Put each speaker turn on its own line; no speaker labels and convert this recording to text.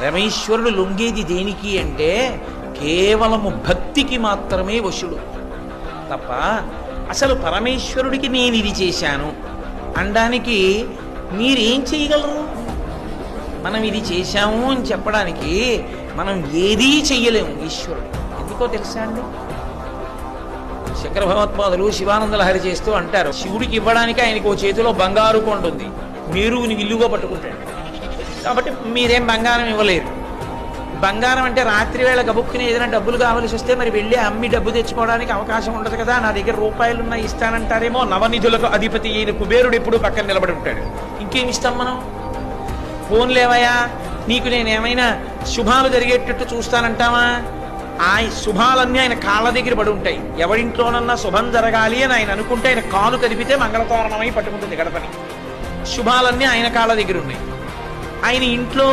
పరమేశ్వరుడు లొంగేది దేనికి అంటే కేవలము భక్తికి మాత్రమే వశుడు తప్ప అసలు పరమేశ్వరుడికి నేను ఇది చేశాను అనడానికి మీరేం చేయగలరు? మనం ఇది చేశాము అని చెప్పడానికి మనం ఏదీ చెయ్యలేము ఈశ్వరుడు. ఎందుకో తెలుసా అండి, శంకర భగవత్పాదులు శివానంద లహరి చేస్తూ అంటారు, శివుడికి ఇవ్వడానికి ఆయనకు ఓ చేతిలో బంగారు కొండ ఉంది, మేరుని విల్లుగా పట్టుకుంటాడు, కాబట్టి మీరేం బంగారం ఇవ్వలేరు. బంగారం అంటే రాత్రి వేళ గబుక్కుని ఏదైనా డబ్బులు కావాల్సి వస్తే మరి వెళ్ళి అమ్మి డబ్బు తెచ్చుకోవడానికి అవకాశం ఉండదు కదా, నా దగ్గర రూపాయలున్నా ఇస్తానంటారేమో. నవనిధులకు అధిపతి అయిన కుబేరుడు ఎప్పుడు పక్కన నిలబడి ఉంటాడు, ఇంకేమి ఇస్తాం మనం? ఫోన్ లేవయా, నీకు నేనేమైనా శుభాలు జరిగేటట్టు చూస్తానంటావా? ఆ శుభాలన్నీ ఆయన కాళ్ళ దగ్గర పడి ఉంటాయి. ఎవరింట్లోనన్నా శుభం జరగాలి అని ఆయన అనుకుంటే ఆయన కాలు కదిపితే మంగళతోరణమై పట్టుకుంటుంది గడపని. శుభాలన్నీ ఆయన కాళ్ళ దగ్గర ఉన్నాయి. ఆయన ఇంట్లో